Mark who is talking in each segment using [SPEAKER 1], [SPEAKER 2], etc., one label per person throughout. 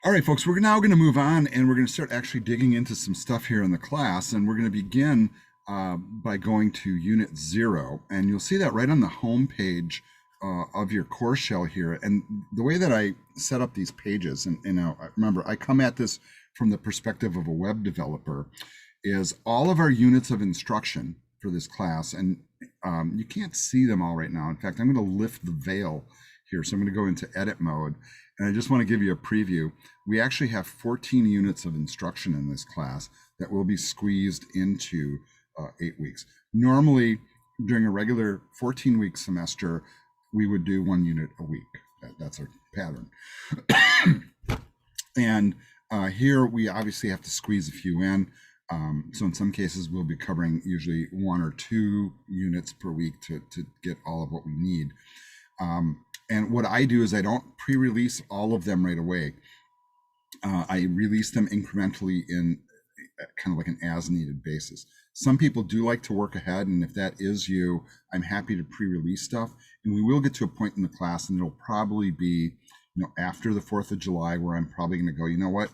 [SPEAKER 1] All right, folks, we're now going to move on and we're going to start actually digging into some stuff here in the class. And we're going to begin by going to Unit 0. And you'll see that right on the home page of your course shell here. And the way that I set up these pages, and remember, I come at this from the perspective of a web developer, is all of our units of instruction for this class. And you can't see them all right now. In fact, I'm going to lift the veil here. So I'm going to go into edit mode. And I just want to give you a preview. We actually have 14 units of instruction in this class that will be squeezed into 8 weeks. Normally, during a regular 14-week semester, we would do 1 unit a week. That's our pattern. And here we obviously have to squeeze a few in. So in some cases, we'll be covering usually 1 or 2 units per week to get all of what we need. And what I do is I don't pre-release all of them right away. I release them incrementally in kind of like an as-needed basis. Some people do like to work ahead, and if that is you, I'm happy to pre-release stuff. And we will get to a point in the class, and it'll probably be, after the 4th of July, where I'm probably going to go, you know what,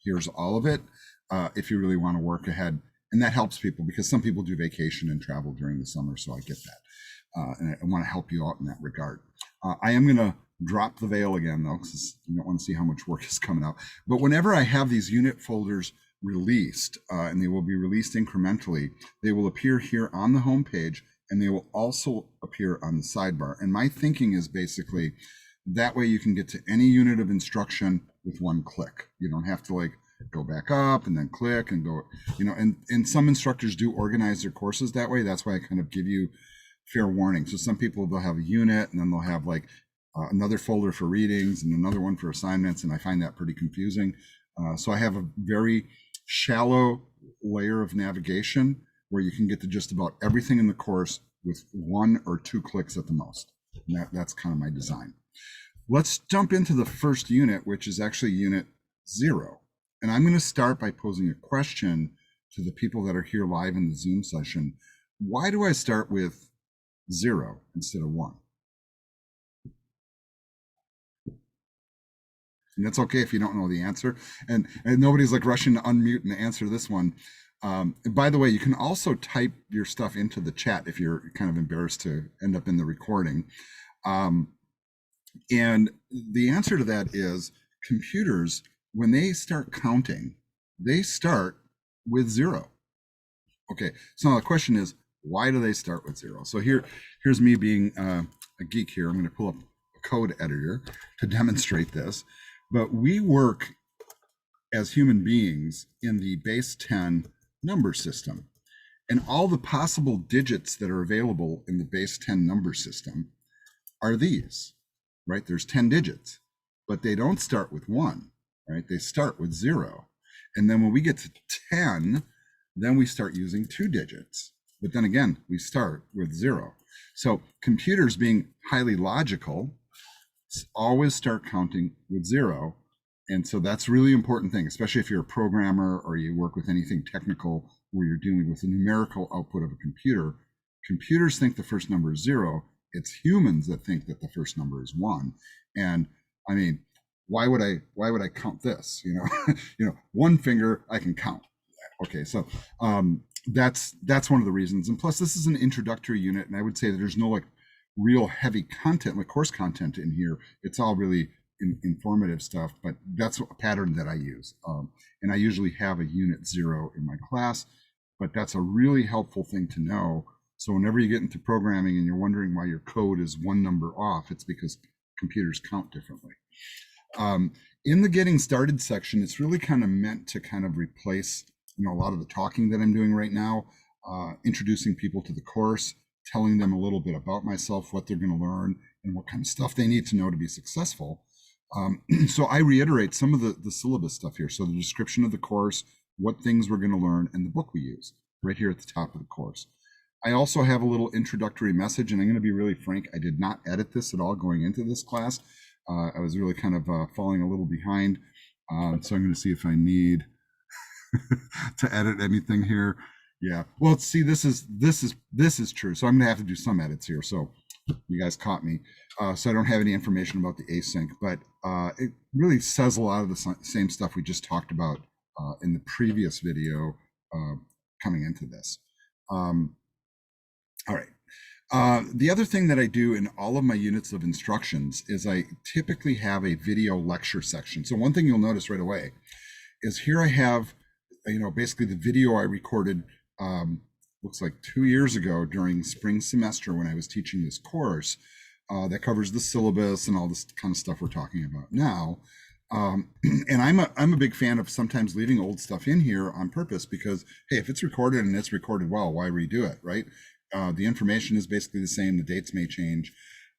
[SPEAKER 1] here's all of it, if you really want to work ahead. And that helps people because some people do vacation and travel during the summer, so I get that. And I want to help you out in that regard. I am going to drop the veil again, though, because you don't want to see how much work is coming out. But whenever I have these unit folders released, and they will be released incrementally, they will appear here on the home page, and they will also appear on the sidebar. And my thinking is basically that way you can get to any unit of instruction with one click. You don't have to go back up and then click and go, and some instructors do organize their courses that way. That's why I kind of give you fair warning. So some people, they'll have a unit and then they'll have another folder for readings and another one for assignments, and I find that pretty confusing. So I have a very shallow layer of navigation where you can get to just about everything in the course with 1 or 2 clicks at the most. And that's kind of my design. Let's jump into the first unit, which is actually Unit 0. And I'm going to start by posing a question to the people that are here live in the Zoom session. Why do I start with 0 instead of 1? And that's okay if you don't know the answer. And nobody's rushing to unmute and answer this one. And by the way, you can also type your stuff into the chat if you're kind of embarrassed to end up in the recording. And the answer to that is computers, when they start counting, they start with 0. Okay, so now the question is, why do they start with 0? So here's me being a geek here. I'm going to pull up a code editor to demonstrate this. But we work as human beings in the base 10 number system. And all the possible digits that are available in the base 10 number system are these, right? There's 10 digits, but they don't start with 1, right? They start with 0. And then when we get to 10, then we start using 2 digits. But then again, we start with 0. So computers, being highly logical, always start counting with 0. And so that's a really important thing, especially if you're a programmer or you work with anything technical where you're dealing with the numerical output of a computer. Computers think the first number is 0. It's humans that think that the first number is 1. And I mean, why would I count this? One finger I can count. Okay, so that's one of the reasons. And plus, this is an introductory unit, and I would say that there's no real heavy content, course content in here. It's all really informative stuff, but that's a pattern that I use. And I usually have a Unit 0 in my class, but that's a really helpful thing to know. So whenever you get into programming and you're wondering why your code is 1 number off, it's because computers count differently. In the getting started section, it's really kind of meant to kind of replace a lot of the talking that I'm doing right now, introducing people to the course, telling them a little bit about myself, what they're going to learn, and what kind of stuff they need to know to be successful. So I reiterate some of the syllabus stuff here. So the description of the course, what things we're going to learn, and the book we use right here at the top of the course. I also have a little introductory message, and I'm going to be really frank. I did not edit this at all going into this class. I was really kind of falling a little behind. So I'm going to see if I need to edit anything here. Yeah. Well, see, this is true. So I'm going to have to do some edits here. So you guys caught me. So I don't have any information about the async, but it really says a lot of the same stuff we just talked about in the previous video coming into this. All right. The other thing that I do in all of my units of instructions is I typically have a video lecture section. So one thing you'll notice right away is here I have, basically the video I recorded, looks like 2 years ago during spring semester when I was teaching this course that covers the syllabus and all this kind of stuff we're talking about now. And I'm a big fan of sometimes leaving old stuff in here on purpose because, hey, if it's recorded and it's recorded well, why redo it, right? The information is basically the same. The dates may change.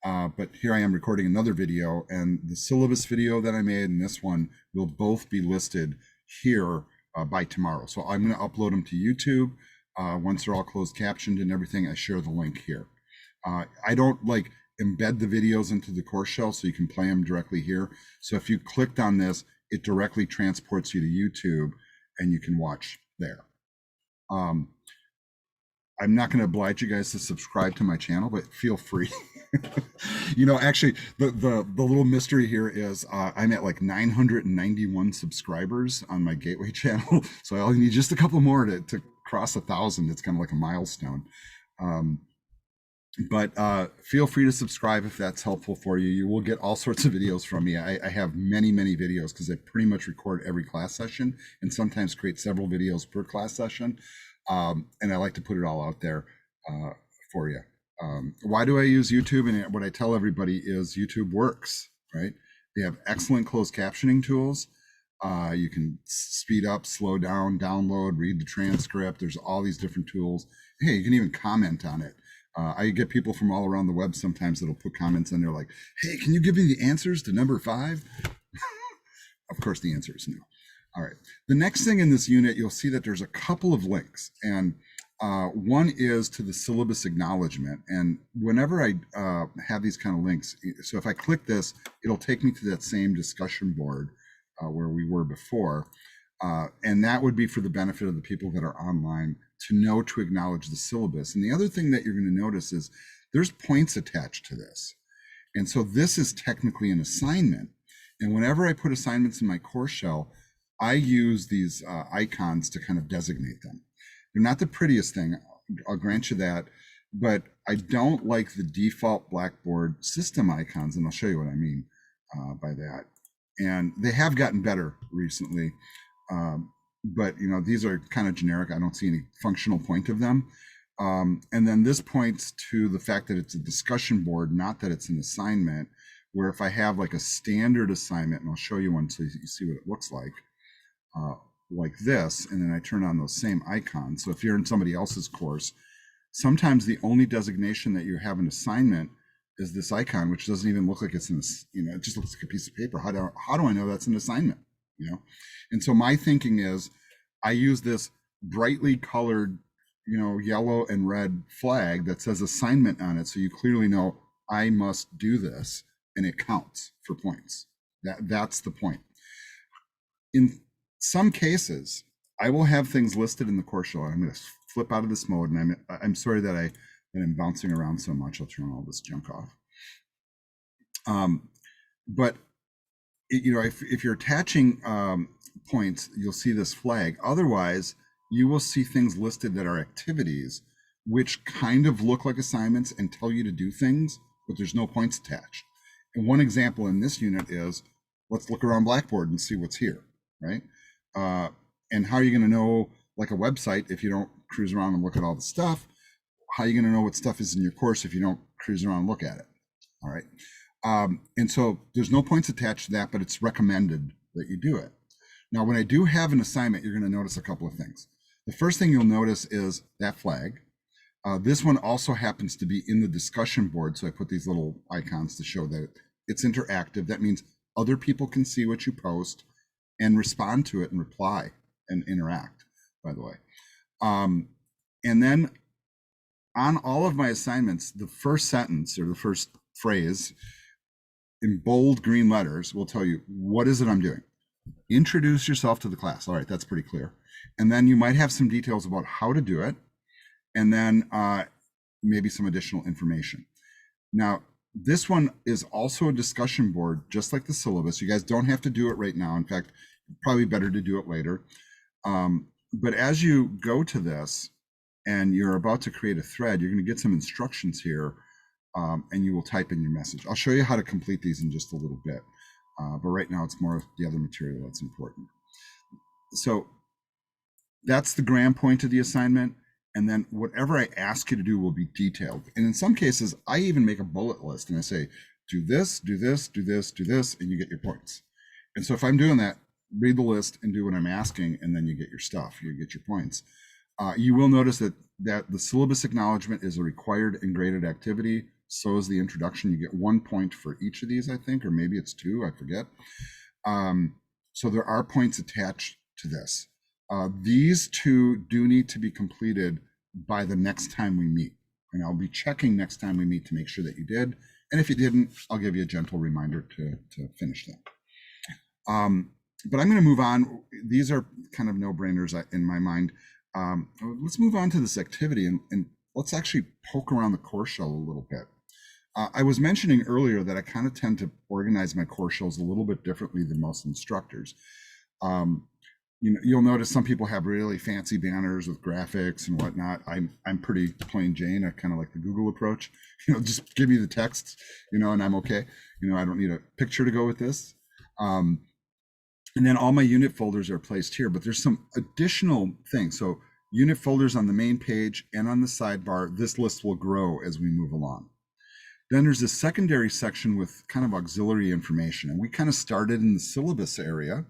[SPEAKER 1] But here I am recording another video, and the syllabus video that I made and this one will both be listed here by tomorrow. So I'm going to upload them to YouTube. Once they're all closed captioned and everything, I share the link here. I don't embed the videos into the course shell so you can play them directly here. So if you clicked on this, it directly transports you to YouTube and you can watch there. I'm not going to oblige you guys to subscribe to my channel, but feel free. Actually, the little mystery here is I'm at 991 subscribers on my Gateway channel. So I only need just a couple more to cross 1,000. It's kind of like a milestone. But feel free to subscribe if that's helpful for you. You will get all sorts of videos from me. I have many videos because I pretty much record every class session and sometimes create several videos per class session. And I like to put it all out there for you. Why do I use YouTube? And what I tell everybody is YouTube works, right? They have excellent closed captioning tools. You can speed up, slow down, download, read the transcript. There's all these different tools. Hey, you can even comment on it. I get people from all around the web sometimes that'll put comments in there like, hey, can you give me the answers to number 5? Of course, the answer is no. All right. The next thing in this unit, you'll see that there's a couple of links, and one is to the syllabus acknowledgement. And whenever I have these kind of links, so if I click this, it'll take me to that same discussion board where we were before. And that would be for the benefit of the people that are online to know to acknowledge the syllabus. And the other thing that you're going to notice is there's points attached to this. And so this is technically an assignment. And whenever I put assignments in my course shell, I use these icons to kind of designate them. They're not the prettiest thing, I'll grant you that, but I don't like the default Blackboard system icons, and I'll show you what I mean by that. And they have gotten better recently, but these are kind of generic. I don't see any functional point of them. And then this points to the fact that it's a discussion board, not that it's an assignment, where if I have a standard assignment, and I'll show you one so you see what it looks like this, and then I turn on those same icons. So if you're in somebody else's course, sometimes the only designation that you have an assignment is this icon, which doesn't even look like it's it just looks like a piece of paper. How do I know that's an assignment? And so my thinking is I use this brightly colored, yellow and red flag that says assignment on it. So you clearly know I must do this and it counts for points. That's the point. In some cases, I will have things listed in the course shell. I'm going to flip out of this mode, and I'm sorry that I'm bouncing around so much. I'll turn all this junk off. But if you're attaching points, you'll see this flag. Otherwise, you will see things listed that are activities, which kind of look like assignments and tell you to do things, but there's no points attached. And one example in this unit is, let's look around Blackboard and see what's here, right? And how are you going to know, like a website, if you don't cruise around and look at all the stuff? How are you going to know what stuff is in your course if you don't cruise around and look at it? All right. And so there's no points attached to that, but it's recommended that you do it. Now, when I do have an assignment, you're going to notice a couple of things. The first thing you'll notice is that flag. This one also happens to be in the discussion board. So I put these little icons to show that it's interactive. That means other people can see what you post and respond to it and reply and interact, by the way. And then on all of my assignments, the first sentence or the first phrase in bold green letters will tell you, what is it I'm doing? Introduce yourself to the class. All right, that's pretty clear. And then you might have some details about how to do it, and then maybe some additional information. Now, This one is also a discussion board, just like the syllabus. You guys don't have to do it right now. In fact, probably better to do it later. But as you go to this and you're about to create a thread, you're going to get some instructions here, and you will type in your message. I'll show you how to complete these in just a little bit. But right now it's more of the other material that's important. So that's the grand point of the assignment. And then whatever I ask you to do will be detailed. And in some cases, I even make a bullet list and I say, do this, do this, do this, do this, and you get your points. And so if I'm doing that, read the list and do what I'm asking, and then you get your stuff, you get your points. You will notice that the syllabus acknowledgement is a required and graded activity. So is the introduction. You get 1 point for each of these, I think, or maybe it's 2, I forget. So there are points attached to this. These 2 do need to be completed by the next time we meet. And I'll be checking next time we meet to make sure that you did. And if you didn't, I'll give you a gentle reminder to finish them. But I'm going to move on. These are kind of no-brainers in my mind. Let's move on to this activity and let's actually poke around the course shell a little bit. I was mentioning earlier that I kind of tend to organize my course shells a little bit differently than most instructors. You'll notice some people have really fancy banners with graphics and whatnot. I'm pretty plain Jane. I kind of like the Google approach. Just give me the text, and I'm okay. I don't need a picture to go with this. And then all my unit folders are placed here, but there's some additional things. So unit folders on the main page and on the sidebar, this list will grow as we move along. Then there's a secondary section with kind of auxiliary information. And we kind of started in the syllabus area.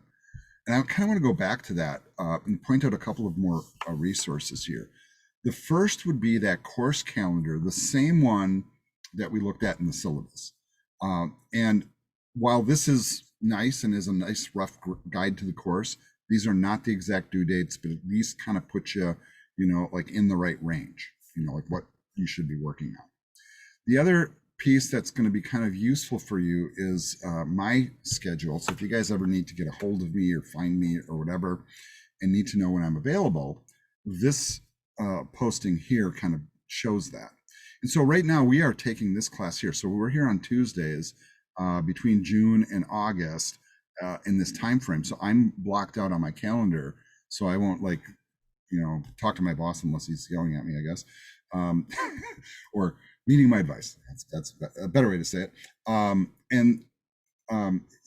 [SPEAKER 1] And I kind of want to go back to that and point out a couple of more resources here. The first would be that course calendar, the same one that we looked at in the syllabus. And while this is nice and is a nice rough guide to the course, these are not the exact due dates, but at least kind of put you, like in the right range, like what you should be working on. The other piece that's going to be kind of useful for you is my schedule. So if you guys ever need to get a hold of me or find me or whatever and need to know when I'm available, this posting here kind of shows that. And so right now we are taking this class here. So we're here on Tuesdays between June and August in this time frame. So I'm blocked out on my calendar, so I won't talk to my boss unless he's yelling at me, I guess, or needing my advice. That's a better way to say it.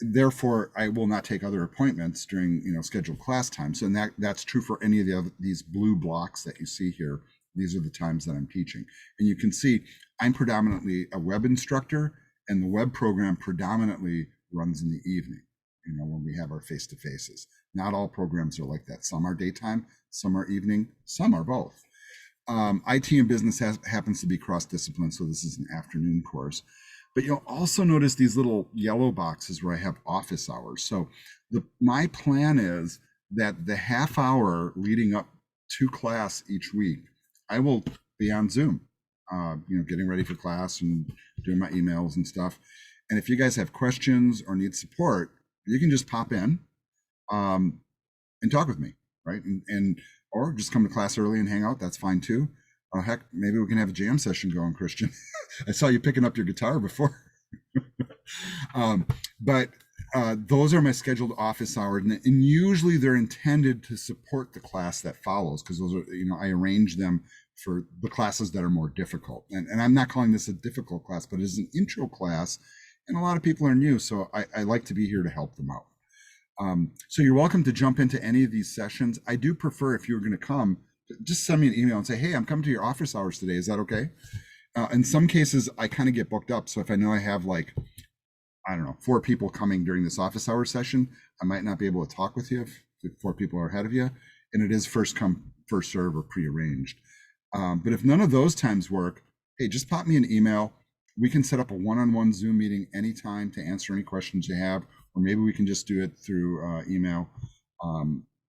[SPEAKER 1] Therefore, I will not take other appointments during scheduled class time. So that's true for any of these blue blocks that you see here. These are the times that I'm teaching, and you can see I'm predominantly a web instructor. And the web program predominantly runs in the evening, when we have our face-to-faces. Not all programs are like that. Some are daytime, some are evening, some are both. IT and business happens to be cross-discipline, so this is an afternoon course. But you'll also notice these little yellow boxes where I have office hours. So my plan is that the half hour leading up to class each week, I will be on Zoom. Getting ready for class and doing my emails and stuff. And if you guys have questions or need support, you can just pop in and talk with me, right? And or just come to class early and hang out. That's fine too. Heck, maybe we can have a jam session going, Christian. I saw you picking up your guitar before. But those are my scheduled office hours, and usually they're intended to support the class that follows, because those are, I arrange them for the classes that are more difficult. And I'm not calling this a difficult class, but it's an intro class, and a lot of people are new, so I like to be here to help them out. So you're welcome to jump into any of these sessions. I do prefer, if you're going to come, just send me an email and say, hey, I'm coming to your office hours today. Is that okay? In some cases, I kind of get booked up. So if I know I have 4 people coming during this office hour session, I might not be able to talk with you if 4 people are ahead of you. And it is first come, first serve or prearranged. But if none of those times work, hey, just pop me an email. We can set up a one-on-one Zoom meeting anytime to answer any questions you have, or maybe we can just do it through email.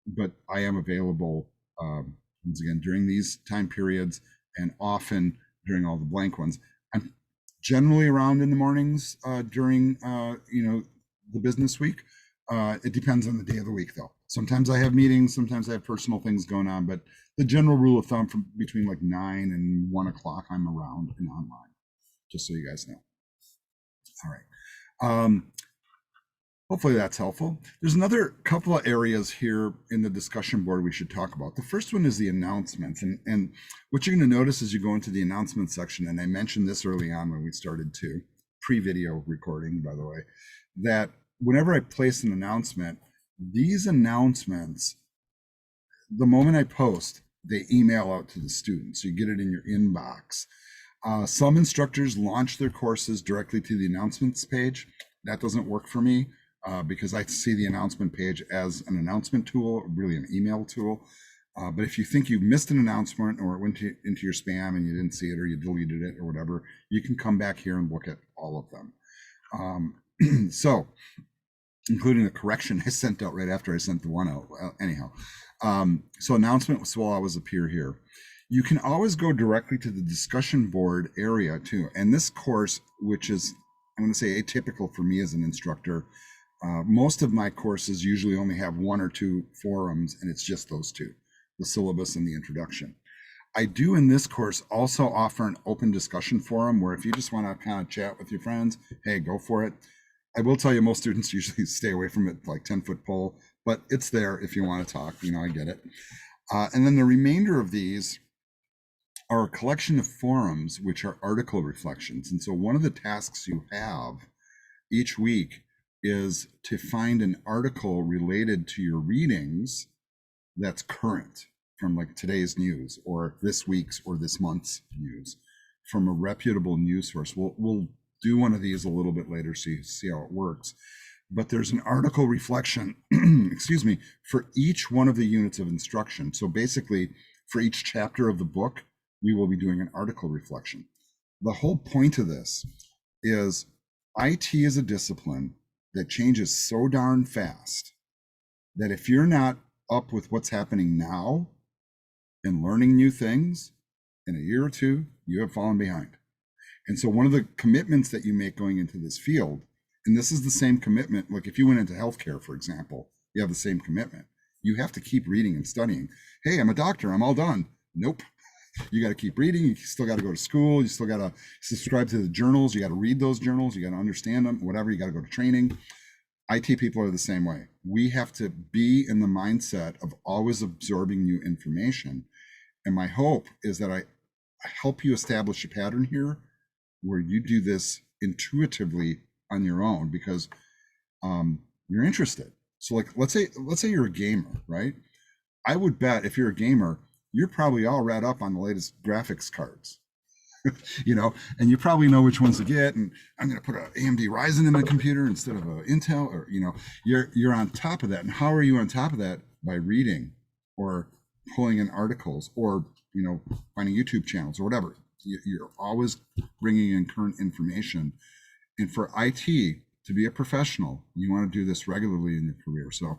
[SPEAKER 1] But I am available, once again, during these time periods and often during all the blank ones. I'm generally around in the mornings during, the business week. It depends on the day of the week, though. Sometimes I have meetings, sometimes I have personal things going on, but the general rule of thumb from between 9 and 1 o'clock, I'm around and online, just so you guys know. All right. Hopefully that's helpful. There's another couple of areas here in the discussion board we should talk about. The first one is the announcements. And what you're going to notice as you go into the announcement section, and I mentioned this early on when we started too, pre-video recording, by the way, that whenever I place an announcement, these announcements, the moment I post, they email out to the students. So you get it in your inbox. Some instructors launch their courses directly to the announcements page. That doesn't work for me. Because I see the announcement page as an announcement tool, really an email tool. But if you think you missed an announcement or it went into your spam and you didn't see it or you deleted it or whatever, you can come back here and look at all of them. So, including the correction I sent out right after I sent the one out. Well, anyhow, so announcements will always appear here. You can always go directly to the discussion board area too. And this course, which is, I'm going to say atypical for me as an instructor, most of my courses usually only have one or two forums, and it's just those two, the syllabus and the introduction. I do in this course also offer an open discussion forum where if you just want to kind of chat with your friends, hey, go for it. I will tell you most students usually stay away from it like 10-foot pole, but it's there if you want to talk, I get it. And then the remainder of these are a collection of forums, which are article reflections. And so one of the tasks you have each week is to find an article related to your readings that's current from like today's news or this week's or this month's news from a reputable news source. We'll do one of these a little bit later so you see how it works. But there's an article reflection, excuse me, for each one of the units of instruction. So basically, for each chapter of the book, we will be doing an article reflection. The whole point of this is IT is a discipline that changes so darn fast that if you're not up with what's happening now and learning new things, in a year or two, you have fallen behind. And so one of the commitments that you make going into this field, and this is the same commitment, like if you went into healthcare, for example, you have the same commitment. You have to keep reading and studying. Hey, I'm a doctor, I'm all done. Nope. You got to keep reading. You still got to go to school. You still got to subscribe to the journals. You got to read those journals. You got to understand them, whatever. You got to go to training. IT people are the same way. We have to be in the mindset of always absorbing new information. And my hope is that I help you establish a pattern here where you do this intuitively on your own because you're interested. So like, let's say you're a gamer, right? I would bet if you're a gamer, you're probably all read up on the latest graphics cards, and you probably know which ones to get. And I'm going to put an AMD Ryzen in my computer instead of an Intel, or, you're on top of that. And how are you on top of that? By reading or pulling in articles or, finding YouTube channels or whatever. You're always bringing in current information. And for IT to be a professional, you want to do this regularly in your career. So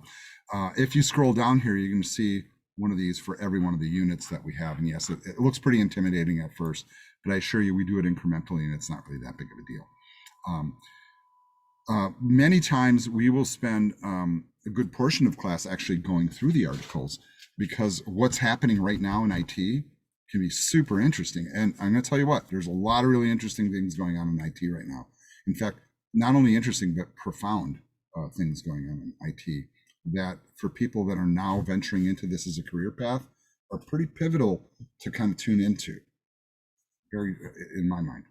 [SPEAKER 1] if you scroll down here, you're going to see one of these for every one of the units that we have. And yes, it looks pretty intimidating at first, but I assure you we do it incrementally and it's not really that big of a deal. Many times we will spend a good portion of class actually going through the articles because what's happening right now in IT can be super interesting. And I'm going to tell you what, there's a lot of really interesting things going on in IT right now. In fact, not only interesting, but profound things going on in IT that for people that are now venturing into this as a career path are pretty pivotal to kind of tune into, very in my mind.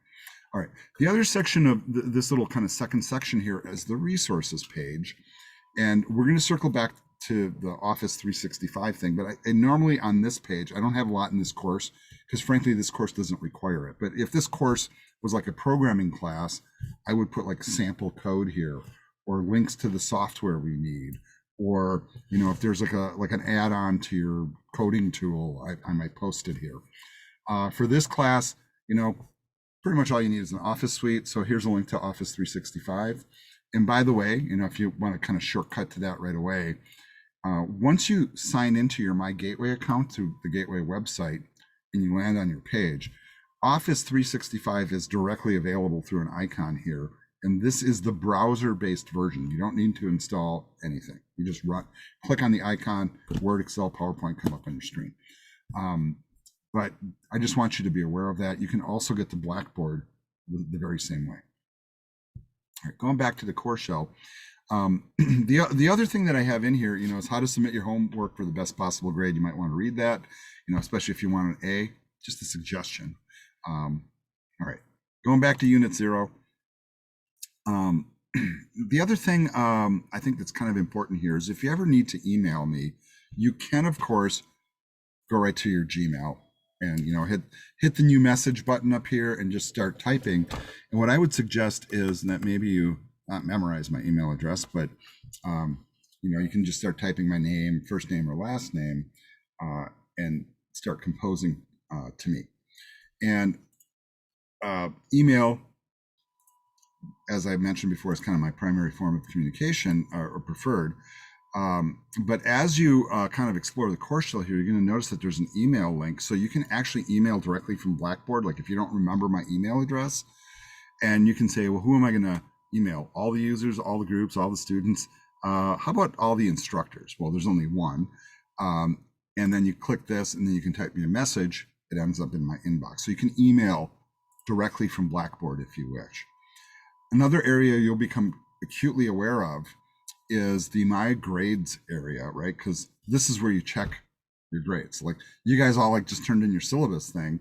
[SPEAKER 1] All right, the other section of this little kind of second section here is the resources page. And we're going to circle back to the Office 365 thing, but I normally on this page, I don't have a lot in this course because frankly, this course doesn't require it. But if this course was like a programming class, I would put like sample code here or links to the software we need. Or, if there's like an add-on to your coding tool, I might post it here. For this class, pretty much all you need is an Office suite. So here's a link to Office 365. And by the way, if you want to kind of shortcut to that right away, once you sign into your My Gateway account through the Gateway website and you land on your page, Office 365 is directly available through an icon here. And this is the browser-based version. You don't need to install anything. You just click on the icon, Word, Excel, PowerPoint come up on your screen. But I just want you to be aware of that. You can also get to Blackboard the very same way. All right, going back to the course shell. The other thing that I have in here, is how to submit your homework for the best possible grade. You might want to read that, especially if you want an A. Just a suggestion. All right, going back to Unit 0. The other thing I think that's kind of important here is if you ever need to email me, you can, of course, go right to your Gmail and hit the new message button up here and just start typing. And what I would suggest is that maybe you not memorize my email address, but you can just start typing my name, first name or last name, and start composing to me. And email, as I mentioned before, is kind of my primary form of communication or preferred. But as you kind of explore the course shell here, you're going to notice that there's an email link. So you can actually email directly from Blackboard. Like if you don't remember my email address, and you can say, well, who am I going to email? All the users, all the groups, all the students? How about all the instructors? Well, there's only one. And then you click this, and then you can type me a message. It ends up in my inbox. So you can email directly from Blackboard if you wish. Another area you'll become acutely aware of is the My Grades area, right? Because this is where you check your grades. Like you guys all just turned in your syllabus thing,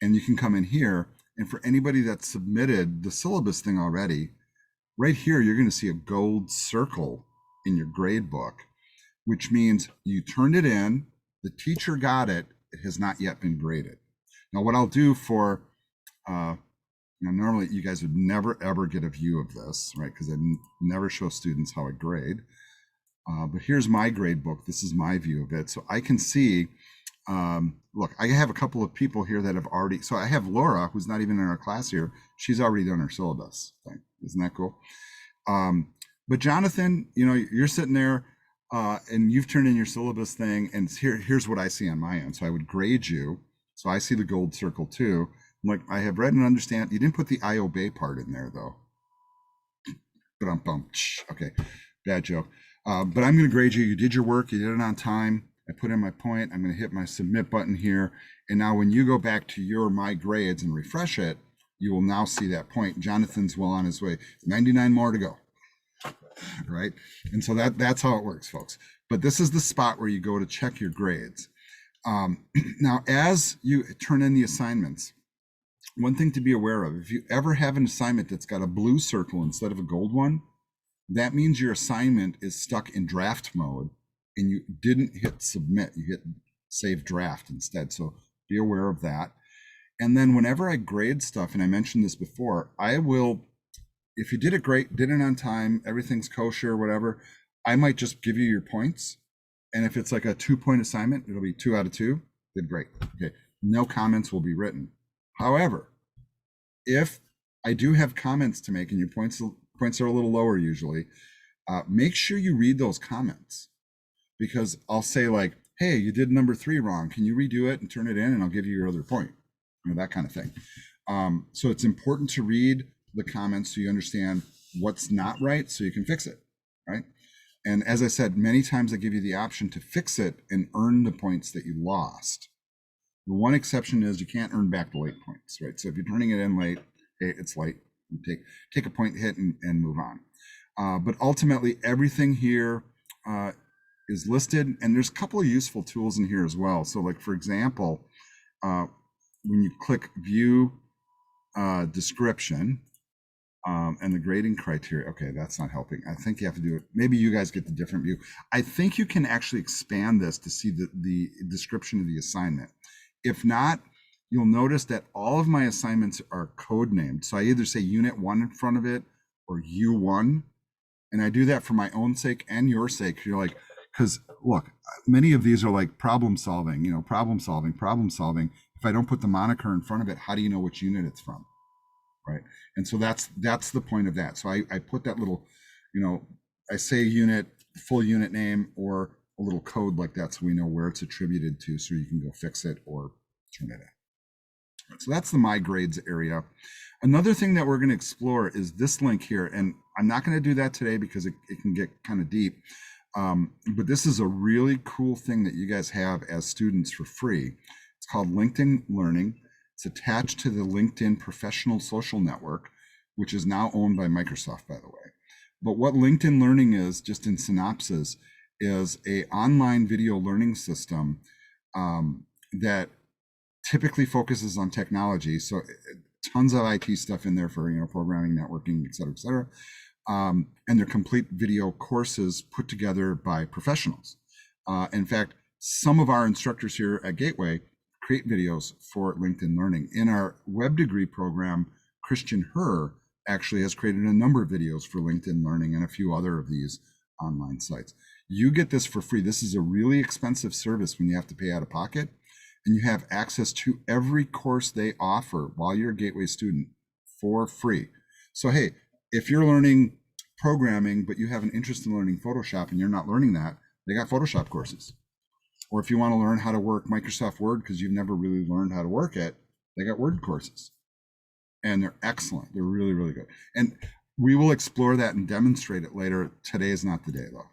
[SPEAKER 1] and you can come in here. And for anybody that submitted the syllabus thing already, right here, you're going to see a gold circle in your grade book, which means you turned it in, the teacher got it, it has not yet been graded. Now, what I'll do for, normally you guys would never ever get a view of this, right? Because I never show students how I grade. But here's my grade book. This is my view of it. So I can see, look, I have a couple of people here that have already, so I have Laura, who's not even in our class here. She's already done her syllabus thing. Isn't that cool? But Jonathan, you're sitting there and you've turned in your syllabus thing, and here's what I see on my end. So I would grade you. So I see the gold circle too. I'm like, I have read and understand. You didn't put the I obey part in there though. Okay, bad joke. But I'm going to grade you. You did your work. You did it on time. I put in my point. I'm going to hit my submit button here. And now when you go back to your My Grades and refresh it, you will now see that point. Jonathan's well on his way. 99 more to go. Right? And so that's how it works, folks. But this is the spot where you go to check your grades. Now, as you turn in the assignments, one thing to be aware of, if you ever have an assignment that's got a blue circle instead of a gold one, that means your assignment is stuck in draft mode and you didn't hit submit, you hit save draft instead. So be aware of that. And then whenever I grade stuff, and I mentioned this before, I will, if you did it great, did it on time, everything's kosher, whatever, I might just give you your points. And if it's like a 2-point assignment, it'll be 2 out of 2, did great. Okay, no comments will be written. However, if I do have comments to make and your points are a little lower usually, make sure you read those comments, because I'll say like, hey, you did number 3 wrong. Can you redo it and turn it in and I'll give you your other point, that kind of thing. So it's important to read the comments so you understand what's not right so you can fix it, right? And as I said, many times I give you the option to fix it and earn the points that you lost. The one exception is you can't earn back the late points, right? So if you're turning it in late, hey, it's late. You take a point hit and move on. But ultimately, everything here is listed, and there's a couple of useful tools in here as well. So like, for example, when you click View Description and the grading criteria, okay, that's not helping. I think you have to do it. Maybe you guys get the different view. I think you can actually expand this to see the description of the assignment. If not, you'll notice that all of my assignments are code named. So I either say Unit 1 in front of it or U1. And I do that for my own sake and your sake. You're like, because look, many of these are like problem solving. Problem solving. If I don't put the moniker in front of it, how do you know which unit it's from? Right. And so that's the point of that. So I put that little, I say unit, full unit name, or a little code like that so we know where it's attributed to, so you can go fix it or turn it in. So that's the My Grades area. Another thing that we're going to explore is this link here. And I'm not going to do that today because it can get kind of deep. But this is a really cool thing that you guys have as students for free. It's called LinkedIn Learning. It's attached to the LinkedIn Professional Social Network. which is now owned by Microsoft, by the way. But what LinkedIn Learning is, just in synopsis, is a online video learning system that typically focuses on technology. So tons of IT stuff in there for, programming, networking, et cetera, and they're complete video courses put together by professionals. In fact, some of our instructors here at Gateway create videos for LinkedIn Learning. In our web degree program, Christian Herr actually has created a number of videos for LinkedIn Learning and a few other of these online sites. You get this for free. This is a really expensive service when you have to pay out of pocket, and you have access to every course they offer while you're a Gateway student for free. So hey, if you're learning programming, but you have an interest in learning Photoshop and you're not learning that, they got Photoshop courses. Or if you want to learn how to work Microsoft Word because you've never really learned how to work it, they got Word courses. And they're excellent. They're really, really good. And we will explore that and demonstrate it later. Today is not the day, though.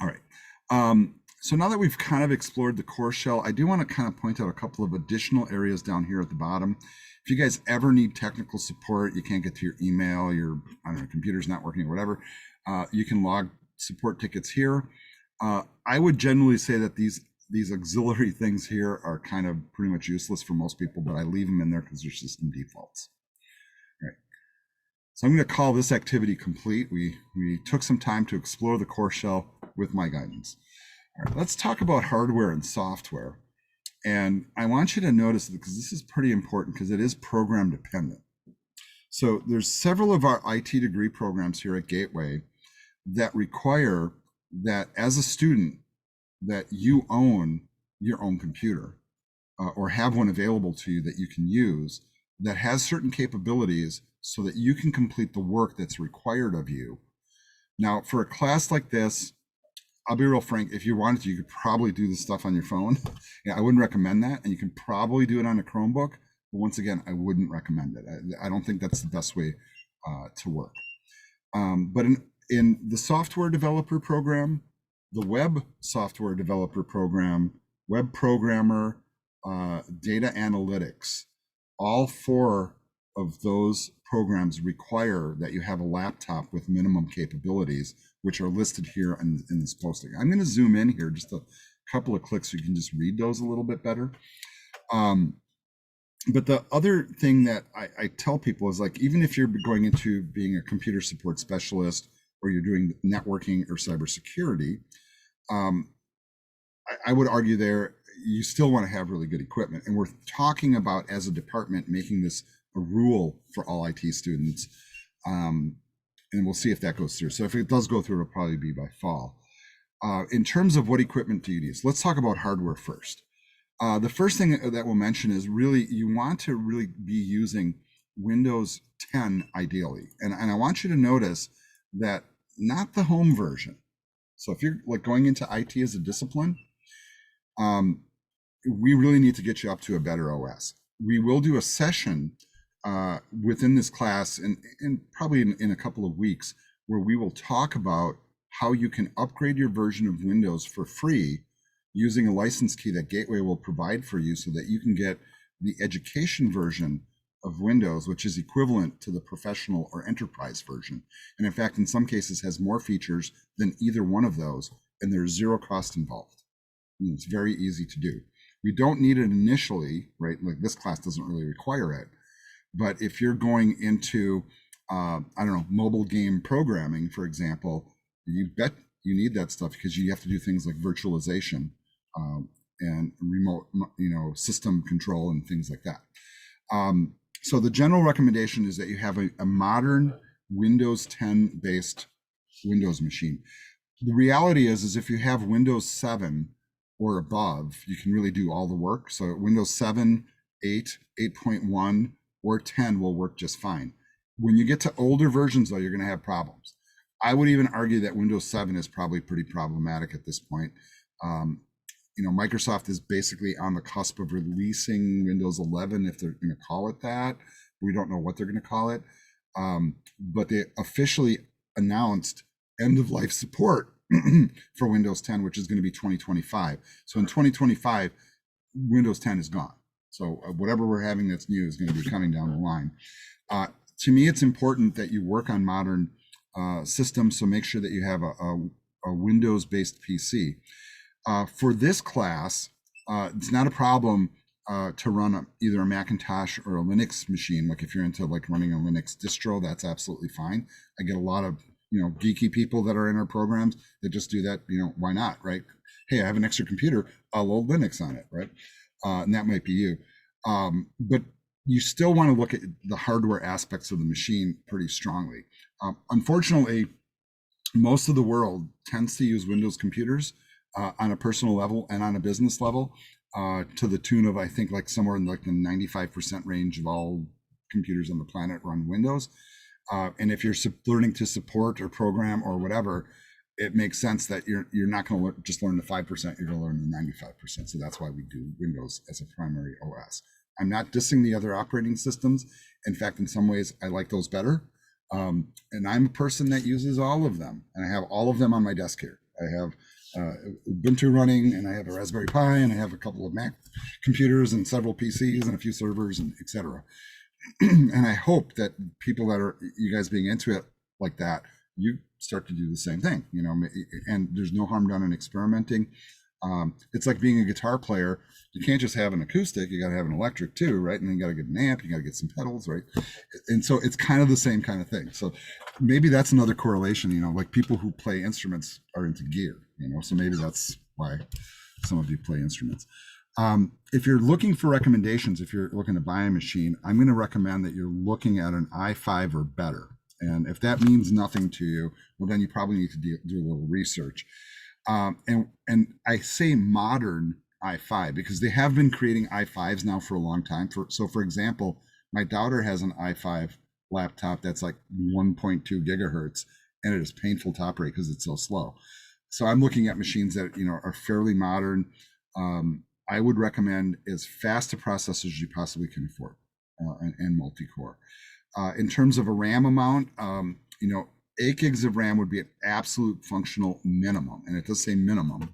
[SPEAKER 1] All right. So now that we've kind of explored the course shell, I do want to kind of point out a couple of additional areas down here at the bottom. If you guys ever need technical support, you can't get to your email, your computer's not working or whatever, you can log support tickets here. I would generally say that these auxiliary things here are kind of pretty much useless for most people, but I leave them in there because they're system defaults. All right. So I'm going to call this activity complete. We took some time to explore the course shell with my guidance. All right, let's talk about hardware and software. And I want you to notice, because this is pretty important because it is program dependent. So there's several of our IT degree programs here at Gateway that require that as a student that you own your own computer or have one available to you that you can use that has certain capabilities so that you can complete the work that's required of you. Now, for a class like this, I'll be real frank, if you wanted to, you could probably do this stuff on your phone. Yeah, I wouldn't recommend that. And you can probably do it on a Chromebook. But once again, I wouldn't recommend it. I don't think that's the best way to work. But in the software developer program, the web software developer program, web programmer, data analytics, all four of those programs require that you have a laptop with minimum capabilities, which are listed here in this posting. I'm going to zoom in here just a couple of clicks so you can just read those a little bit better. But the other thing that I tell people is, like, even if you're going into being a computer support specialist or you're doing networking or cybersecurity, I would argue there you still want to have really good equipment. And we're talking about, as a department, making this a rule for all IT students. And we'll see if that goes through. So if it does go through, it'll probably be by fall. In terms of what equipment do you use, let's talk about hardware first. The first thing that we'll mention is really you want to really be using Windows 10 ideally. And I want you to notice that not the home version. So if you're like going into IT as a discipline, we really need to get you up to a better OS. We will do a session within this class and probably in a couple of weeks where we will talk about how you can upgrade your version of Windows for free using a license key that Gateway will provide for you so that you can get the education version of Windows, which is equivalent to the professional or enterprise version. And in fact, in some cases has more features than either one of those, and there's zero cost involved. And it's very easy to do. We don't need it initially, right? Like this class doesn't really require it. But if you're going into, mobile game programming, for example, you bet you need that stuff because you have to do things like virtualization and remote, system control and things like that. So the general recommendation is that you have a modern Windows 10 based Windows machine. The reality is if you have Windows 7 or above, you can really do all the work. So Windows 7, 8, 8.1, or 10 will work just fine. When you get to older versions, though, you're going to have problems. I would even argue that Windows 7 is probably pretty problematic at this point. Microsoft is basically on the cusp of releasing Windows 11, if they're going to call it that. We don't know what they're going to call it. But they officially announced end-of-life support for Windows 10, which is going to be 2025. So in 2025, Windows 10 is gone. So whatever we're having that's new is going to be coming down the line. to me, it's important that you work on modern systems. So make sure that you have a Windows-based PC. For this class, it's not a problem to run either a Macintosh or a Linux machine. Like if you're into like running a Linux distro, that's absolutely fine. I get a lot of geeky people that are in our programs that just do that. Why not, right? Hey, I have an extra computer, I'll load Linux on it, right? And that might be you. But you still want to look at the hardware aspects of the machine pretty strongly. Unfortunately, most of the world tends to use Windows computers on a personal level and on a business level to the tune of, I think, like somewhere in like the 95% range of all computers on the planet run Windows. And if you're learning to support or program or whatever, it makes sense that you're not going to just learn the 5%, you're going to learn the 95%. So that's why we do Windows as a primary OS. I'm not dissing the other operating systems. In fact, in some ways, I like those better. And I'm a person that uses all of them, and I have all of them on my desk here. I have Ubuntu running, and I have a Raspberry Pi, and I have a couple of Mac computers and several PCs and a few servers, and etc. And I hope that people that are, you guys being into it like that, you start to do the same thing, and there's no harm done in experimenting. It's like being a guitar player. You can't just have an acoustic, you got to have an electric too, right? And then you got to get an amp, you got to get some pedals, right? And so it's kind of the same kind of thing. So maybe that's another correlation, like people who play instruments are into gear, so maybe that's why some of you play instruments. If you're looking for recommendations, if you're looking to buy a machine, I'm going to recommend that you're looking at an i5 or better. And if that means nothing to you, well, then you probably need to do a little research. And I say modern i5 because they have been creating i5s now for a long time. So for example, my daughter has an i5 laptop that's like 1.2 gigahertz, and it is painful to operate because it's so slow. So I'm looking at machines that are fairly modern. I would recommend as fast a processor as you possibly can afford, and multi-core. In terms of a RAM amount, 8 gigs of RAM would be an absolute functional minimum, and it does say minimum.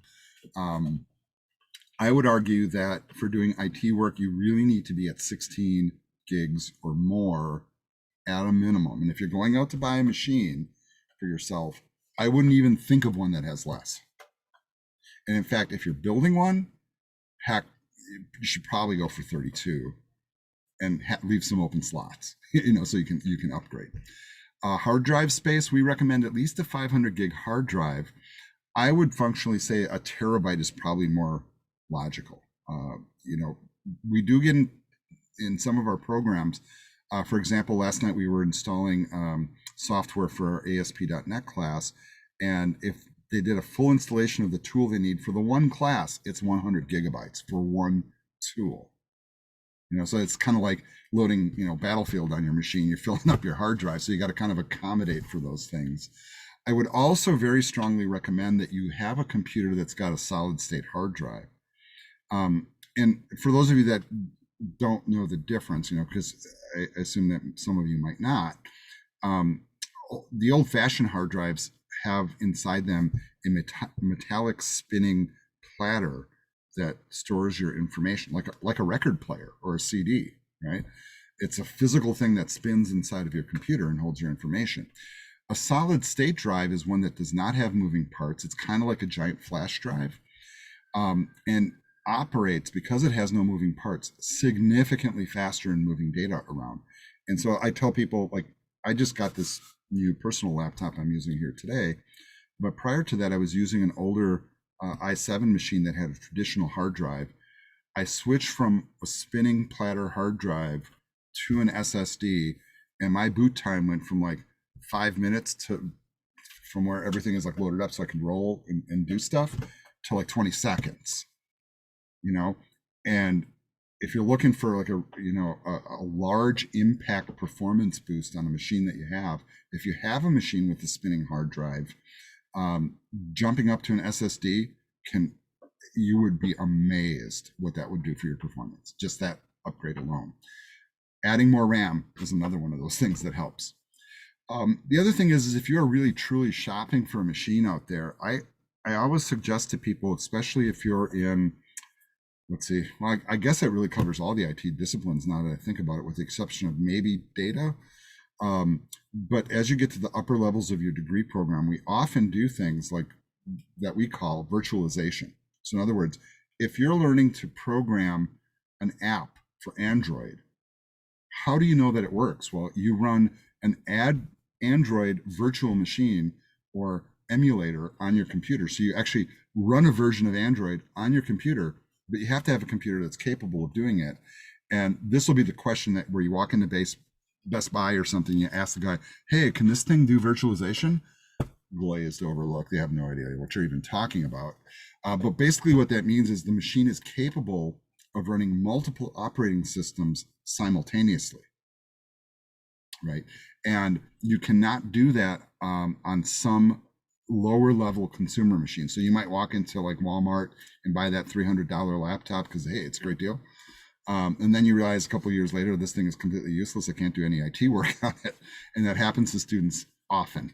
[SPEAKER 1] I would argue that for doing IT work, you really need to be at 16 gigs or more at a minimum. And if you're going out to buy a machine for yourself, I wouldn't even think of one that has less. And in fact, if you're building one, heck, you should probably go for 32 and leave some open slots, so you can upgrade. Hard drive space, we recommend at least a 500 gig hard drive. I would functionally say a terabyte is probably more logical. We do get in some of our programs. For example, last night we were installing software for our ASP.NET class, and if they did a full installation of the tool they need for the one class, it's 100 gigabytes for one tool. So it's kind of like loading, Battlefield on your machine. You're filling up your hard drive, so you got to kind of accommodate for those things. I would also very strongly recommend that you have a computer that's got a solid state hard drive. And for those of you that don't know the difference, because I assume that some of you might not, the old-fashioned hard drives have inside them a metallic spinning platter that stores your information, like a record player or a CD, right? It's a physical thing that spins inside of your computer and holds your information. A solid state drive is one that does not have moving parts. It's kind of like a giant flash drive, and operates, because it has no moving parts, significantly faster in moving data around. And so I tell people, like, I just got this new personal laptop I'm using here today, but prior to that, I was using an older i7 machine that had a traditional hard drive. I switched from a spinning platter hard drive to an SSD, and my boot time went from like 5 minutes from where everything is like loaded up so I can roll and do stuff, to like 20 seconds. And if you're looking for like a large impact performance boost on a machine that you have, if you have a machine with a spinning hard drive, jumping up to an SSD you would be amazed what that would do for your performance, just that upgrade alone. Adding more RAM is another one of those things that helps. The other thing is if you're really truly shopping for a machine out there, I always suggest to people, especially if you're in, let's see, well, I guess it really covers all the IT disciplines now that I think about it, with the exception of maybe data. But as you get to the upper levels of your degree program, we often do things like that we call virtualization. So in other words, if you're learning to program an app for Android, how do you know that it works? Well, you run an Android virtual machine or emulator on your computer. So you actually run a version of Android on your computer, but you have to have a computer that's capable of doing it. And this will be the question that where you walk into Best Buy or something, you ask the guy, hey, can this thing do virtualization? Glazed over look. They have no idea what you're even talking about. But basically what that means is the machine is capable of running multiple operating systems simultaneously, right? And you cannot do that on some lower level consumer machine. So you might walk into like Walmart and buy that $300 laptop because, hey, it's a great deal. And then you realize a couple of years later, this thing is completely useless. I can't do any IT work on it. And that happens to students often.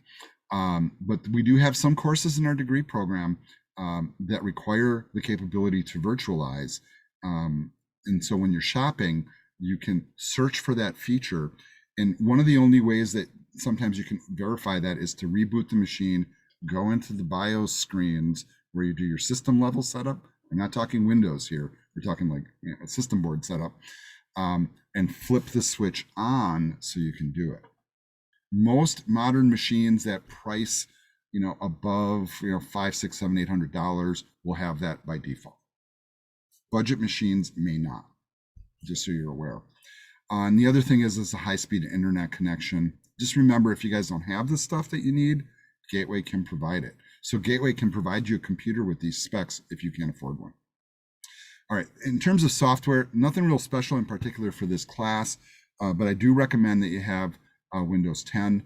[SPEAKER 1] But we do have some courses in our degree program that require the capability to virtualize. And so when you're shopping, you can search for that feature. And one of the only ways that sometimes you can verify that is to reboot the machine, go into the BIOS screens where you do your system level setup. I'm not talking Windows here. We're talking like a system board setup, and flip the switch on so you can do it. Most modern machines that price, above, $500, $600, $700, $800 will have that by default. Budget machines may not, just so you're aware. And the other thing is a high-speed internet connection. Just remember, if you guys don't have the stuff that you need, Gateway can provide it. So Gateway can provide you a computer with these specs if you can't afford one. All right, in terms of software, nothing real special in particular for this class, but I do recommend that you have Windows 10.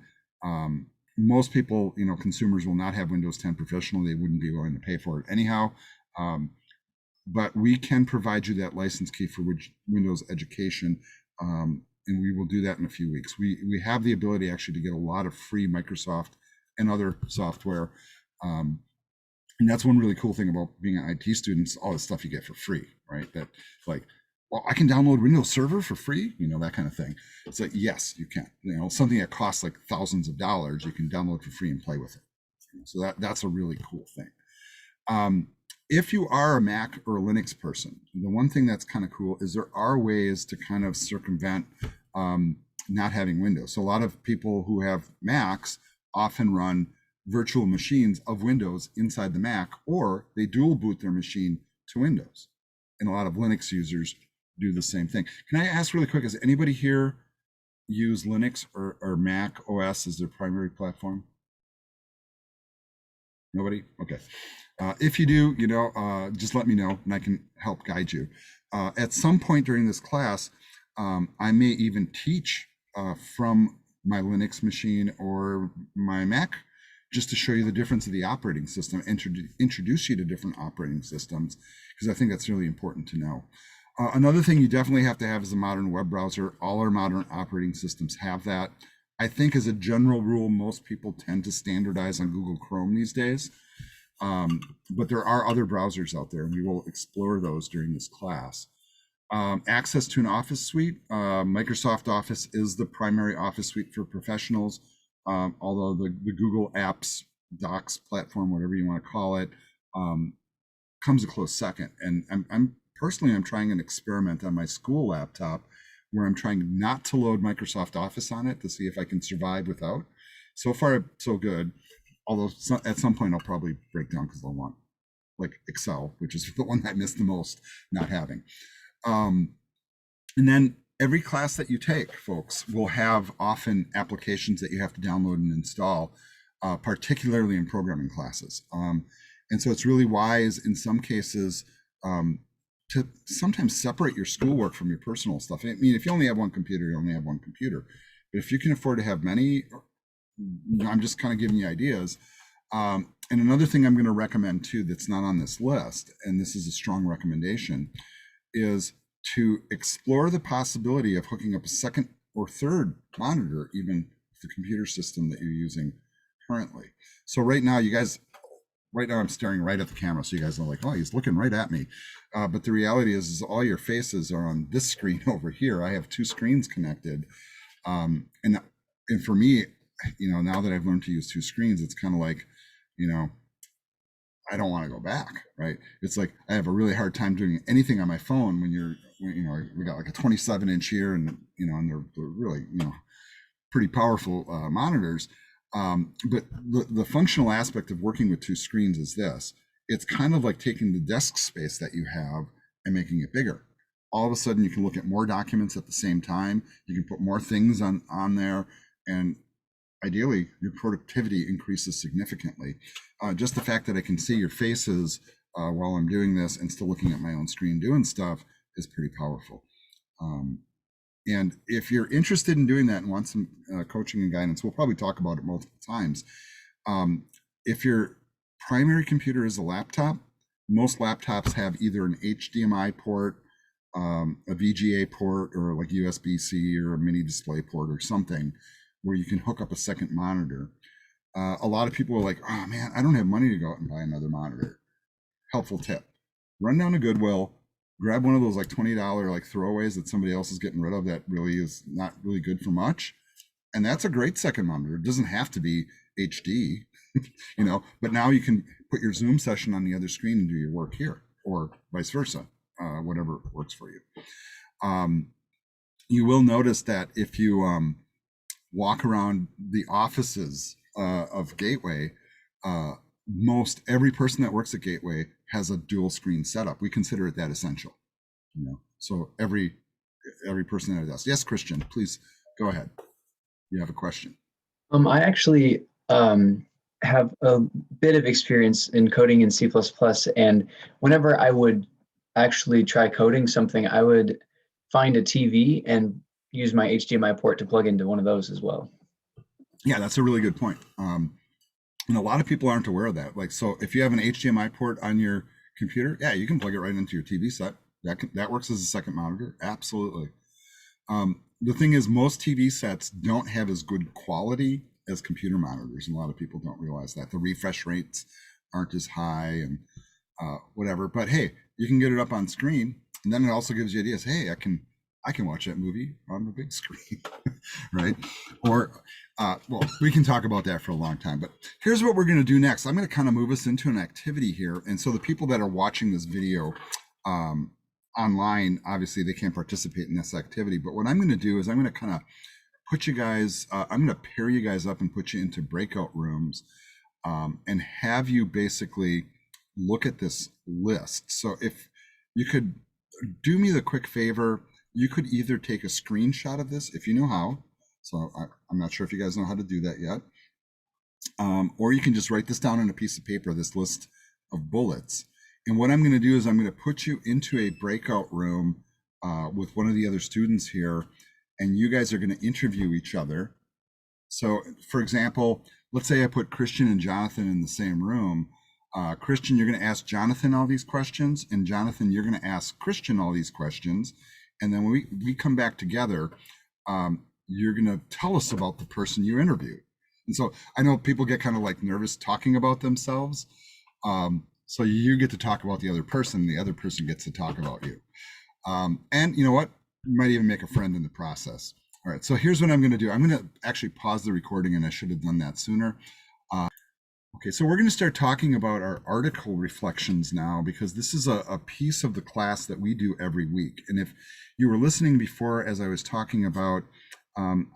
[SPEAKER 1] Most people, consumers will not have Windows 10 professional. They wouldn't be willing to pay for it anyhow. But we can provide you that license key for Windows Education, and we will do that in a few weeks. We have the ability actually to get a lot of free Microsoft and other software. And that's one really cool thing about being an IT student, all the stuff you get for free, right? That like, well, I can download Windows Server for free, that kind of thing. It's like, yes, you can. Something that costs like thousands of dollars, you can download for free and play with it. So that's a really cool thing. If you are a Mac or a Linux person, the one thing that's kind of cool is there are ways to kind of circumvent not having Windows. So a lot of people who have Macs often run virtual machines of Windows inside the Mac, or they dual boot their machine to Windows. And a lot of Linux users do the same thing. Can I ask really quick, has anybody here use Linux or Mac OS as their primary platform? Nobody? Okay. If you do, just let me know and I can help guide you. At some point during this class, I may even teach from my Linux machine or my Mac, just to show you the difference of the operating system, introduce you to different operating systems, because I think that's really important to know. Another thing you definitely have to have is a modern web browser. All our modern operating systems have that. I think as a general rule, most people tend to standardize on Google Chrome these days. But there are other browsers out there, and we will explore those during this class. Access to an office suite. Microsoft Office is the primary office suite for professionals, although the Google Apps, Docs platform, whatever you want to call it, comes a close second. And I'm trying an experiment on my school laptop where I'm trying not to load Microsoft Office on it to see if I can survive without. So far, so good. Although at some point I'll probably break down because I'll want like Excel, which is the one I miss the most not having. And then every class that you take, folks, will have often applications that you have to download and install, particularly in programming classes. And so it's really wise in some cases to sometimes separate your schoolwork from your personal stuff. I mean, if you only have one computer, you only have one computer. But if you can afford to have many, I'm just kind of giving you ideas. And another thing I'm going to recommend too that's not on this list, and this is a strong recommendation, is to explore the possibility of hooking up a second or third monitor, even with the computer system that you're using currently. So right now I'm staring right at the camera, so you guys are like, oh, he's looking right at me. But the reality is all your faces are on this screen over here. I have two screens connected. And and for me, now that I've learned to use two screens, it's kind of like, you know, I don't want to go back, right? It's like I have a really hard time doing anything on my phone when we got like a 27-inch here, and they're really, pretty powerful monitors. But the functional aspect of working with two screens is this: it's kind of like taking the desk space that you have and making it bigger. All of a sudden, you can look at more documents at the same time. You can put more things on there, and ideally your productivity increases significantly. Just the fact that I can see your faces while I'm doing this and still looking at my own screen doing stuff is pretty powerful. And if you're interested in doing that and want some coaching and guidance, we'll probably talk about it multiple times. If your primary computer is a laptop, most laptops have either an HDMI port, a VGA port, or like USB-C or a mini display port or something where you can hook up a second monitor. A lot of people are like, oh man, I don't have money to go out and buy another monitor. Helpful tip: run down to Goodwill, grab one of those like $20 like throwaways that somebody else is getting rid of that really is not really good for much. And that's a great second monitor. It doesn't have to be HD, but now you can put your Zoom session on the other screen and do your work here, or vice versa, whatever works for you. You will notice that if you walk around the offices of Gateway, most every person that works at Gateway has a dual screen setup. We consider it that essential, so every person that does. Yes, Christian, please go ahead. You have a question.
[SPEAKER 2] I actually have a bit of experience in coding in C++, and whenever I would actually try coding something, I would find a TV and use my HDMI port to plug into one of those as well.
[SPEAKER 1] Yeah, that's a really good point. And a lot of people aren't aware of that. Like, so if you have an HDMI port on your computer, yeah, you can plug it right into your TV set. That works as a second monitor. Absolutely. The thing is, most TV sets don't have as good quality as computer monitors, and a lot of people don't realize that. The refresh rates aren't as high and whatever. But hey, you can get it up on screen, and then it also gives you ideas. Hey, I can watch that movie on the big screen, right? Or, well, we can talk about that for a long time, but here's what we're going to do next. I'm going to kind of move us into an activity here. And so the people that are watching this video online, obviously they can't participate in this activity, but what I'm going to do is I'm going to kind of put you guys, I'm going to pair you guys up and put you into breakout rooms and have you basically look at this list. So if you could do me the quick favor, you could either take a screenshot of this if you know how. So I'm not sure if you guys know how to do that yet. Or you can just write this down on a piece of paper, this list of bullets. And what I'm going to do is I'm going to put you into a breakout room with one of the other students here, and you guys are going to interview each other. So for example, let's say I put Christian and Jonathan in the same room. Christian, you're going to ask Jonathan all these questions, and Jonathan, you're going to ask Christian all these questions. And then when we come back together, you're going to tell us about the person you interviewed. And so I know people get kind of like nervous talking about themselves. So you get to talk about the other person, the other person gets to talk about you. And you know what? You might even make a friend in the process. All right, so here's what I'm going to do. I'm going to actually pause the recording, and I should have done that sooner. Okay, so we're going to start talking about our article reflections now, because this is a piece of the class that we do every week. And if you were listening before, as I was talking about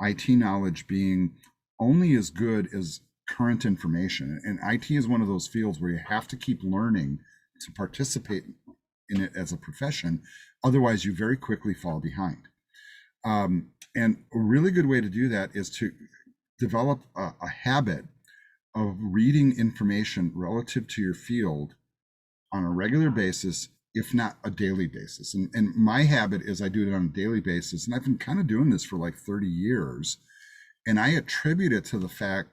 [SPEAKER 1] IT knowledge being only as good as current information, and IT is one of those fields where you have to keep learning to participate in it as a profession, otherwise you very quickly fall behind. And a really good way to do that is to develop a habit of reading information relative to your field on a regular basis, if not a daily basis. And my habit is I do it on a daily basis, and I've been kind of doing this for like 30 years. And I attribute it to the fact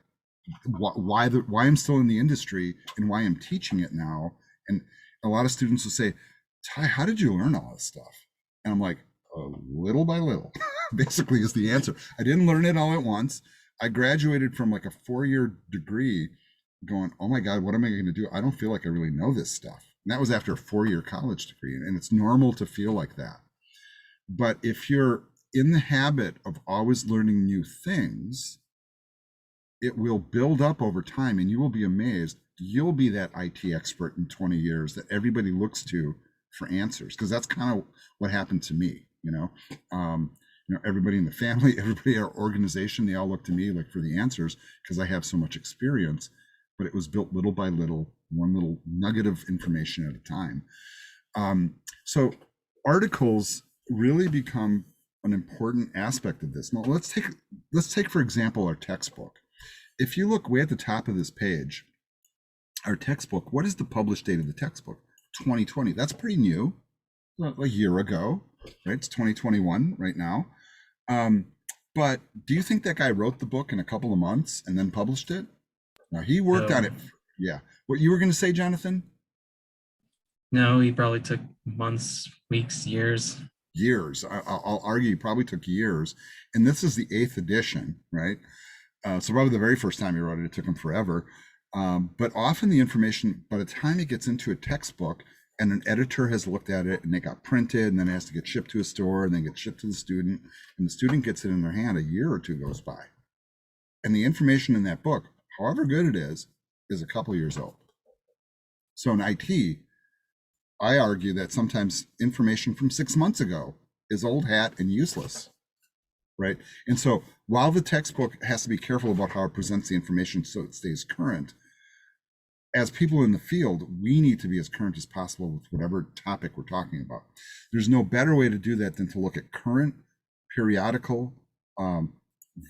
[SPEAKER 1] why I'm still in the industry and why I'm teaching it now. And a lot of students will say, Ty, how did you learn all this stuff? And I'm like, little by little, basically is the answer. I didn't learn it all at once. I graduated from like a 4-year degree going, oh my God, what am I going to do? I don't feel like I really know this stuff. And that was after a 4-year college degree. And it's normal to feel like that. But if you're in the habit of always learning new things, it will build up over time, and you will be amazed. You'll be that IT expert in 20 years that everybody looks to for answers, because that's kind of what happened to me. Everybody in the family, everybody in our organization, they all look to me like for the answers because I have so much experience. But it was built little by little, one little nugget of information at a time. So articles really become an important aspect of this. Now let's take for example our textbook. If you look way at the top of this page, our textbook, what is the published date of the textbook? 2020. That's pretty new, a year ago, right? It's 2021 right now. But do you think that guy wrote the book in a couple of months and then published it? Now he worked on it. Yeah. What you were going to say, Jonathan?
[SPEAKER 3] No, he probably took months, weeks, years.
[SPEAKER 1] Years. I'll argue he probably took years. And this is the 8th edition, right? So probably the very first time he wrote it, it took him forever. But often the information, by the time it gets into a textbook and an editor has looked at it and it got printed and then it has to get shipped to a store and then get shipped to the student, and the student gets it in their hand, a year or two goes by. And the information in that book, however good it is a couple years old. So in IT, I argue that sometimes information from 6 months ago is old hat and useless, right? And so while the textbook has to be careful about how it presents the information so it stays current, as people in the field, we need to be as current as possible with whatever topic we're talking about. There's no better way to do that than to look at current, periodical,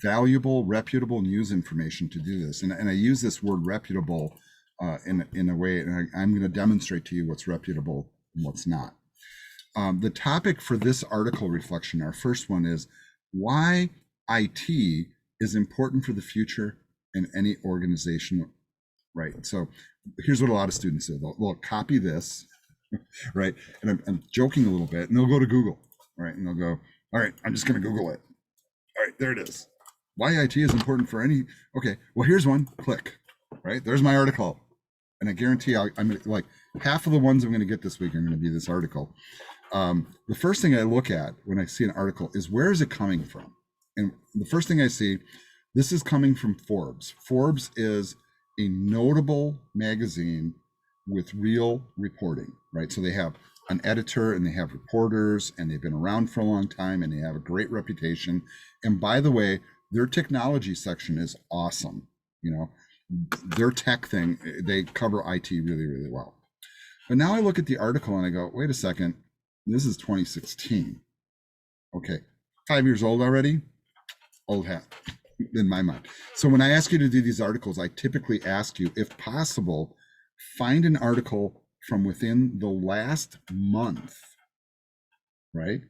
[SPEAKER 1] valuable, reputable news information to do this. And I use this word reputable in a way, and I'm going to demonstrate to you what's reputable and what's not. The topic for this article reflection, our first one, is why IT is important for the future in any organization, right? So here's what a lot of students do. They'll copy this, right? And I'm joking a little bit, and they'll go to Google, right? And they'll go, all right, I'm just going to Google it. All right, there it is. Why IT is important for any, okay, well, here's one, click, right? There's my article. And I guarantee I'm like half of the ones I'm going to get this week are going to be this article. The first thing I look at when I see an article is where is it coming from? And the first thing I see, this is coming from Forbes. Forbes is a notable magazine with real reporting, right? So they have an editor and they have reporters and they've been around for a long time and they have a great reputation. And by the way, their technology section is awesome. Their tech thing, they cover IT really, really well. But now I look at the article and I go, wait a second, this is 2016. Okay, 5 years old already? Old hat in my mind. So when I ask you to do these articles, I typically ask you, if possible, find an article from within the last month, right?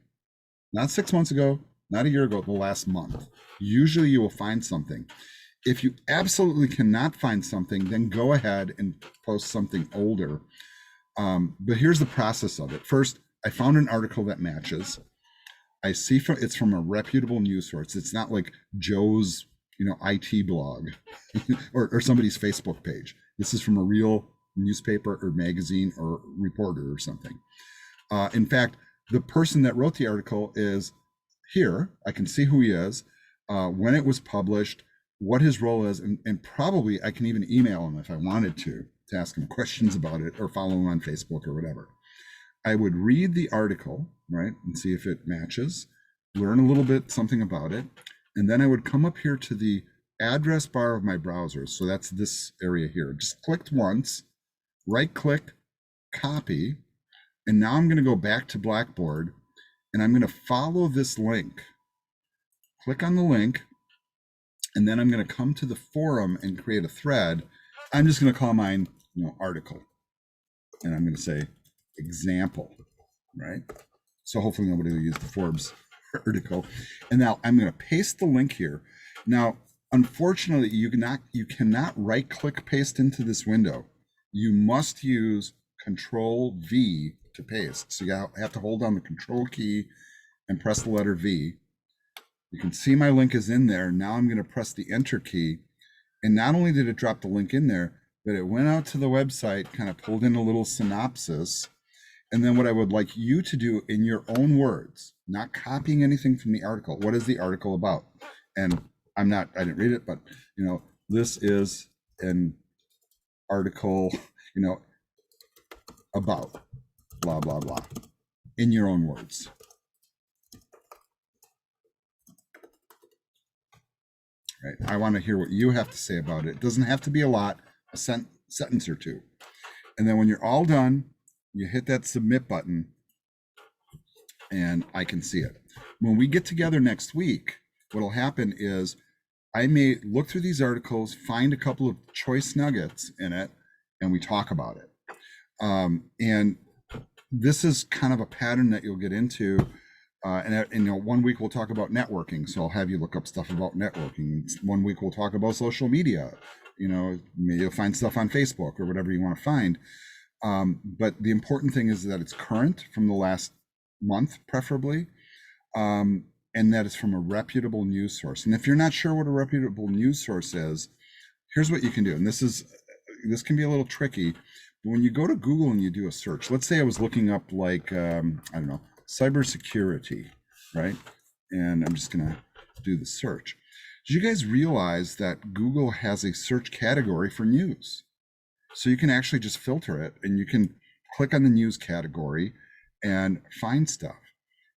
[SPEAKER 1] Not 6 months ago, not a year ago, the last month. Usually you will find something. If you absolutely cannot find something, then go ahead and post something older. But here's the process of it. First, I found an article that matches. I see it's from a reputable news source. It's not like Joe's, IT blog or somebody's Facebook page. This is from a real newspaper or magazine or reporter or something. In fact, the person that wrote the article is here. I can see who he is, when it was published, what his role is, and probably I can even email him if I wanted to ask him questions about it or follow him on Facebook or whatever. I would read the article, right, and see if it matches, learn a little bit something about it, and then I would come up here to the address bar of my browser. So that's this area here. Just clicked once, right click, copy, and now I'm going to go back to Blackboard and I'm going to follow this link. Click on the link, and then I'm going to come to the forum and create a thread. I'm just going to call mine, article, and I'm going to say example, right? So hopefully nobody will use the Forbes article. And now I'm going to paste the link here. Now, unfortunately, you cannot right click paste into this window. You must use Control V to paste. So you have to hold down the Control key and press the letter V. You can see my link is in there. Now I'm going to press the Enter key. And not only did it drop the link in there, but it went out to the website, kind of pulled in a little synopsis. And then what I would like you to do in your own words, not copying anything from the article. What is the article about? And I didn't read it, but this is an article, about blah, blah, blah, in your own words. Right? I want to hear what you have to say about it. It doesn't have to be a lot, a sentence or two. And then when you're all done, you hit that submit button and I can see it. When we get together next week, what'll happen is I may look through these articles, find a couple of choice nuggets in it, and we talk about it. And this is kind of a pattern that you'll get into. And 1 week we'll talk about networking, so I'll have you look up stuff about networking. 1 week we'll talk about social media. Maybe you'll find stuff on Facebook or whatever you want to find. But the important thing is that it's current from the last month, preferably, and that it's from a reputable news source. And if you're not sure what a reputable news source is, here's what you can do. And this can be a little tricky. But when you go to Google and you do a search, let's say I was looking up like, I don't know, cybersecurity, right? And I'm just gonna do the search. Did you guys realize that Google has a search category for news? So you can actually just filter it and you can click on the news category and find stuff.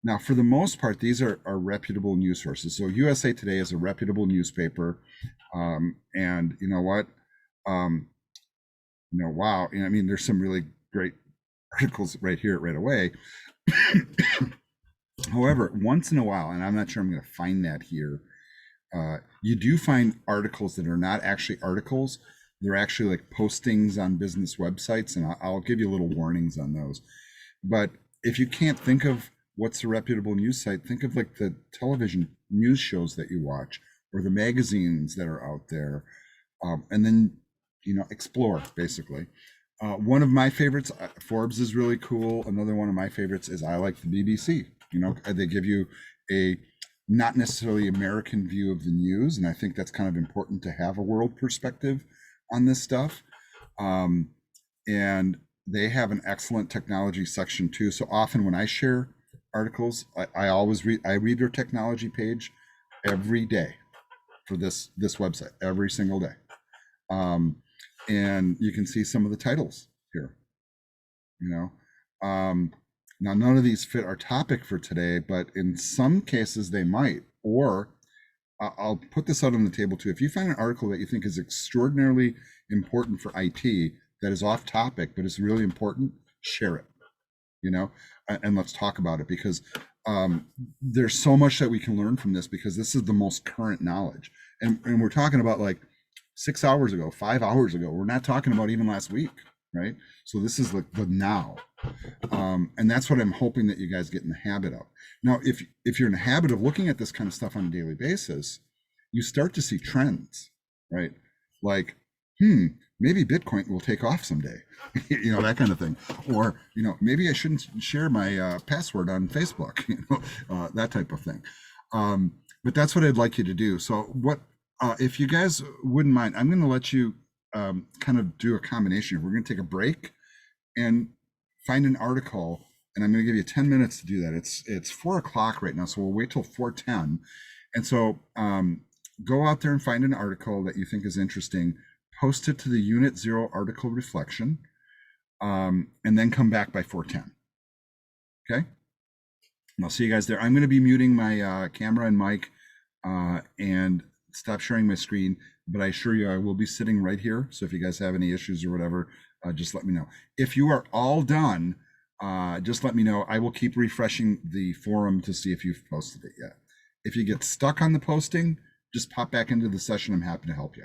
[SPEAKER 1] Now, for the most part, these are reputable news sources. So USA Today is a reputable newspaper. And you know what? Wow. I mean, there's some really great articles right here, right away. However, once in a while, and I'm not sure I'm going to find that here, you do find articles that are not actually articles. They're actually like postings on business websites, and I'll give you little warnings on those. But if you can't think of what's a reputable news site, think of like the television news shows that you watch or the magazines that are out there, and then explore basically. One of my favorites, Forbes is really cool. Another one of my favorites is I like the BBC. They give you a not necessarily American view of the news, and I think that's kind of important to have a world perspective on this stuff. And they have an excellent technology section too. So often when I share articles, I always read their technology page every day for this website every single day. And you can see some of the titles here. Now none of these fit our topic for today, but in some cases they might. Or I'll put this out on the table too. If you find an article that you think is extraordinarily important for IT that is off topic, but it's really important, share it, and let's talk about it, because there's so much that we can learn from this, because this is the most current knowledge. And we're talking about like 6 hours ago, 5 hours ago. We're not talking about even last week, right? So this is like the now. And that's what I'm hoping that you guys get in the habit of. Now, if you're in the habit of looking at this kind of stuff on a daily basis, you start to see trends, right? Like, maybe Bitcoin will take off someday, that kind of thing. Or, maybe I shouldn't share my password on Facebook, that type of thing. But that's what I'd like you to do. So if you guys wouldn't mind, I'm going to let you kind of do a combination. We're going to take a break and find an article, and I'm going to give you 10 minutes to do that. It's 4 o'clock right now, so we'll wait till 4:10. And so go out there and find an article that you think is interesting, post it to the Unit 0 article reflection, and then come back by 4:10. Okay? And I'll see you guys there. I'm going to be muting my camera and mic and stop sharing my screen, but I assure you I will be sitting right here. So if you guys have any issues or whatever, just let me know. If you are all done, just let me know. I will keep refreshing the forum to see if you've posted it yet. If you get stuck on the posting, just pop back into the session. I'm happy to help you.